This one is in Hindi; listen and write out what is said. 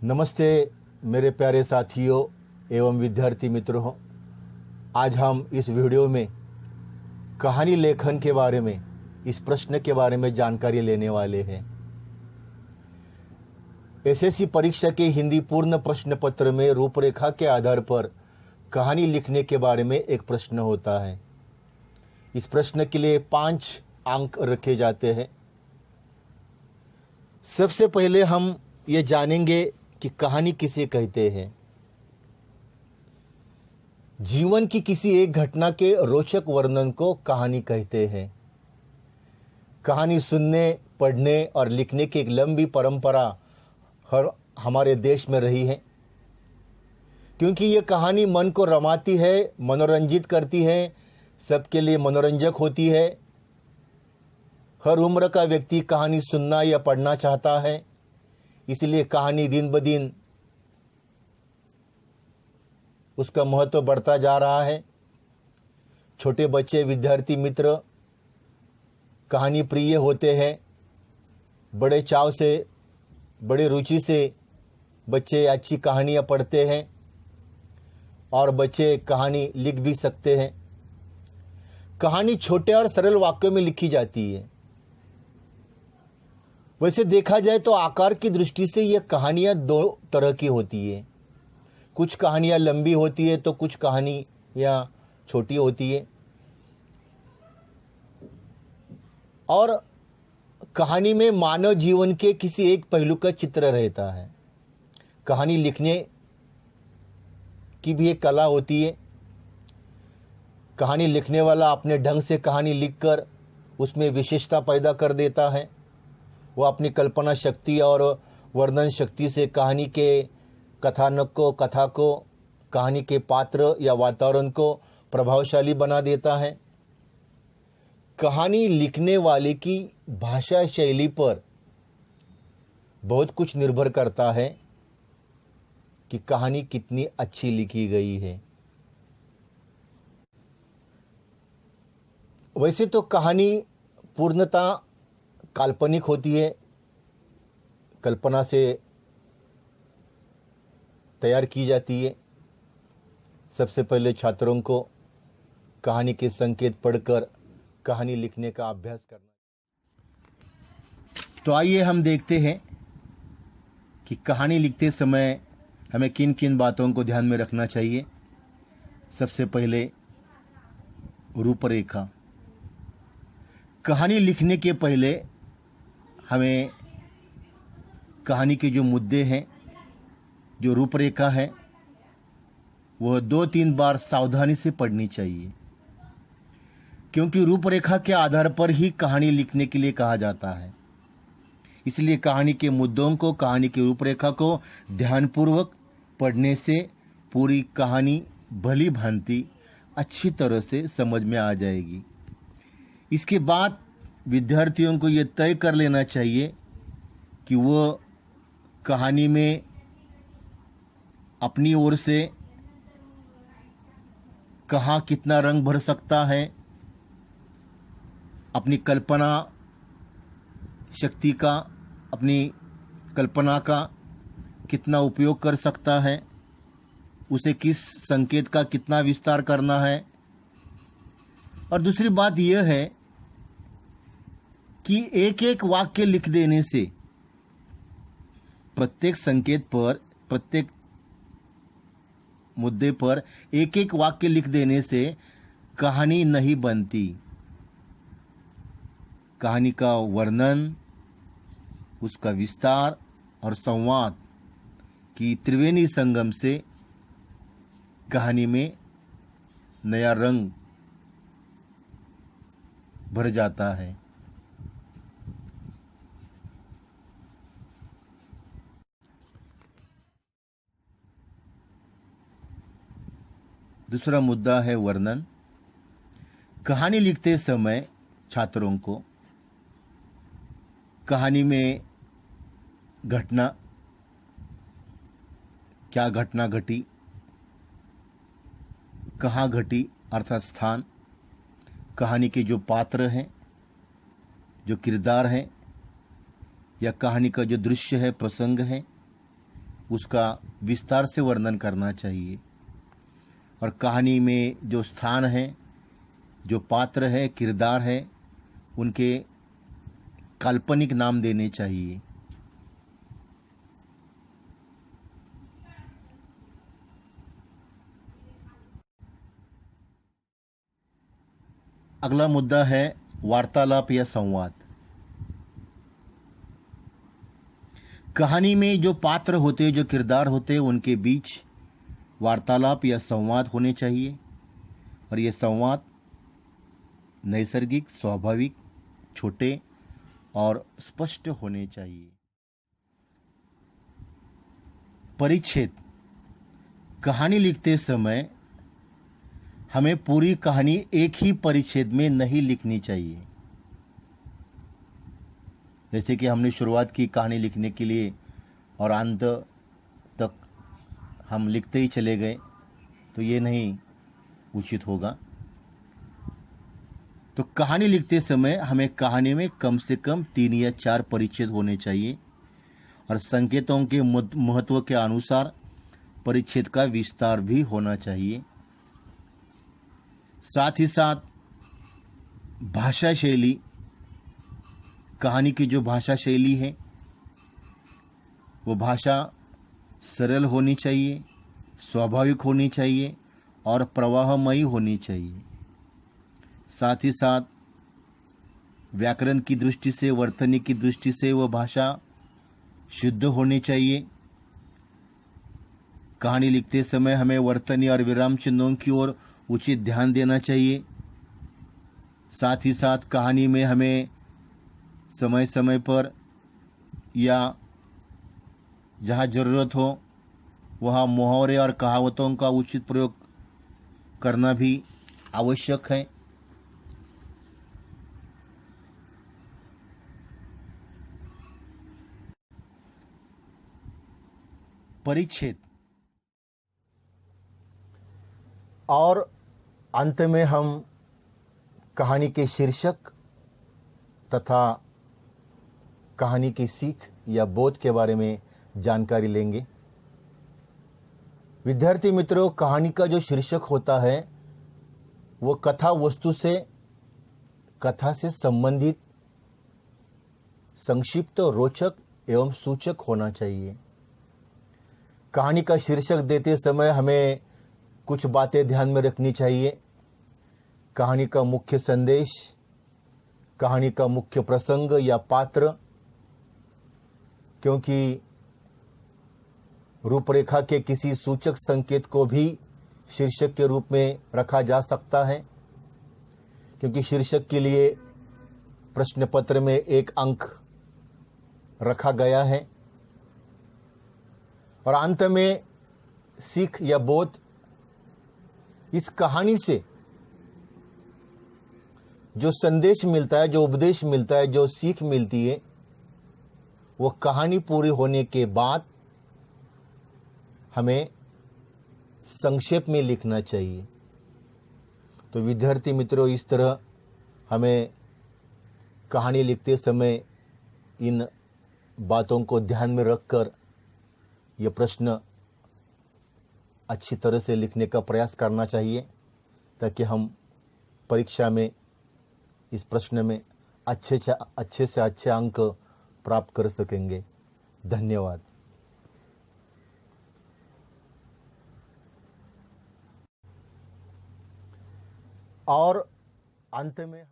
नमस्ते मेरे प्यारे साथियों एवं विद्यार्थी मित्रों। आज हम इस वीडियो में कहानी लेखन के बारे में, इस प्रश्न के बारे में जानकारी लेने वाले हैं। एसएससी परीक्षा के हिंदी पूर्ण प्रश्न पत्र में रूपरेखा के आधार पर कहानी लिखने के बारे में एक प्रश्न होता है। इस प्रश्न के लिए 5 अंक रखे जाते हैं। सबसे पहले हम ये जानेंगे कि कहानी किसे कहते हैं। जीवन की किसी एक घटना के रोचक वर्णन को कहानी कहते हैं। कहानी सुनने, पढ़ने और लिखने की एक लंबी परंपरा हमारे देश में रही है, क्योंकि ये कहानी मन को रमाती है, मनोरंजित करती है, सबके लिए मनोरंजक होती है। हर उम्र का व्यक्ति कहानी सुनना या पढ़ना चाहता है, इसलिए कहानी दिन ब दिन उसका महत्व बढ़ता जा रहा है। छोटे बच्चे, विद्यार्थी मित्र कहानी प्रिय होते हैं। बड़े चाव से, बड़ी रुचि से बच्चे अच्छी कहानियाँ पढ़ते हैं और बच्चे कहानी लिख भी सकते हैं। कहानी छोटे और सरल वाक्यों में लिखी जाती है। वैसे देखा जाए तो आकार की दृष्टि से ये कहानियाँ 2 तरह की होती है। कुछ कहानियाँ लंबी होती है तो कुछ कहानियाँ छोटी होती है। और कहानी में मानव जीवन के किसी एक पहलू का चित्र रहता है। कहानी लिखने की भी एक कला होती है। कहानी लिखने वाला अपने ढंग से कहानी लिखकर उसमें विशेषता पैदा कर देता है। वो अपनी कल्पना शक्ति और वर्णन शक्ति से कहानी के कथानक को, कथा को, कहानी के पात्र या वातावरण को प्रभावशाली बना देता है। कहानी लिखने वाले की भाषा शैली पर बहुत कुछ निर्भर करता है कि कहानी कितनी अच्छी लिखी गई है। वैसे तो कहानी पूर्णतः काल्पनिक होती है, कल्पना से तैयार की जाती है। सबसे पहले छात्रों को कहानी के संकेत पढ़कर कहानी लिखने का अभ्यास करना। तो आइए हम देखते हैं कि कहानी लिखते समय हमें किन किन बातों को ध्यान में रखना चाहिए। सबसे पहले रूपरेखा। कहानी लिखने के पहले हमें कहानी के जो मुद्दे हैं, जो रूपरेखा है, वह 2-3 बार सावधानी से पढ़नी चाहिए, क्योंकि रूपरेखा के आधार पर ही कहानी लिखने के लिए कहा जाता है। इसलिए कहानी के मुद्दों को, कहानी की रूपरेखा को ध्यानपूर्वक पढ़ने से पूरी कहानी भली भांति अच्छी तरह से समझ में आ जाएगी। इसके बाद विद्यार्थियों को ये तय कर लेना चाहिए कि वो कहानी में अपनी ओर से कहाँ कितना रंग भर सकता है, अपनी कल्पना शक्ति का, अपनी कल्पना का कितना उपयोग कर सकता है, उसे किस संकेत का कितना विस्तार करना है। और दूसरी बात यह है कि एक एक वाक्य लिख देने से, प्रत्येक संकेत पर, प्रत्येक मुद्दे पर एक एक वाक्य लिख देने से कहानी नहीं बनती। कहानी का वर्णन, उसका विस्तार और संवाद की त्रिवेणी संगम से कहानी में नया रंग भर जाता है। दूसरा मुद्दा है वर्णन। कहानी लिखते समय छात्रों को कहानी में घटना, क्या घटना घटी, कहाँ घटी अर्थात स्थान, कहानी के जो पात्र हैं, जो किरदार हैं, या कहानी का जो दृश्य है, प्रसंग है, उसका विस्तार से वर्णन करना चाहिए। और कहानी में जो स्थान है, जो पात्र है, किरदार है, उनके काल्पनिक नाम देने चाहिए। अगला मुद्दा है वार्तालाप या संवाद। कहानी में जो पात्र होते, जो किरदार होते, उनके बीच वार्तालाप या संवाद होने चाहिए। और ये संवाद नैसर्गिक, स्वाभाविक, छोटे और स्पष्ट होने चाहिए। परिच्छेद। कहानी लिखते समय हमें पूरी कहानी एक ही परिच्छेद में नहीं लिखनी चाहिए। जैसे कि हमने शुरुआत की कहानी लिखने के लिए और अंत तक हम लिखते ही चले गए, तो ये नहीं उचित होगा। तो कहानी लिखते समय हमें कहानी में कम से कम 3 या 4 परिच्छेद होने चाहिए और संकेतों के महत्व के अनुसार परिच्छेद का विस्तार भी होना चाहिए। साथ ही साथ भाषा शैली, कहानी की जो भाषा शैली है वो भाषा सरल होनी चाहिए, स्वाभाविक होनी चाहिए और प्रवाहमयी होनी चाहिए। साथ ही साथ व्याकरण की दृष्टि से, वर्तनी की दृष्टि से वह भाषा शुद्ध होनी चाहिए। कहानी लिखते समय हमें वर्तनी और विराम चिन्हों की ओर उचित ध्यान देना चाहिए। साथ ही साथ कहानी में हमें समय समय पर या जहाँ ज़रूरत हो वहाँ मुहावरे और कहावतों का उचित प्रयोग करना भी आवश्यक है। परिच्छेद। और अंत में हम कहानी के शीर्षक तथा कहानी की सीख या बोध के बारे में जानकारी लेंगे। विद्यार्थी मित्रों, कहानी का जो शीर्षक होता है वो कथा वस्तु से, कथा से संबंधित, संक्षिप्त, रोचक एवं सूचक होना चाहिए। कहानी का शीर्षक देते समय हमें कुछ बातें ध्यान में रखनी चाहिए। कहानी का मुख्य संदेश, कहानी का मुख्य प्रसंग या पात्र, क्योंकि रूपरेखा के किसी सूचक संकेत को भी शीर्षक के रूप में रखा जा सकता है, क्योंकि शीर्षक के लिए प्रश्न पत्र में 1 अंक रखा गया है। और अंत में सीख या बोध, इस कहानी से जो संदेश मिलता है, जो उपदेश मिलता है, जो सीख मिलती है, वो कहानी पूरी होने के बाद हमें संक्षेप में लिखना चाहिए। तो विद्यार्थी मित्रों, इस तरह हमें कहानी लिखते समय इन बातों को ध्यान में रखकर ये प्रश्न अच्छी तरह से लिखने का प्रयास करना चाहिए, ताकि हम परीक्षा में इस प्रश्न में अच्छे से अच्छे अंक प्राप्त कर सकेंगे। धन्यवाद। और अंत में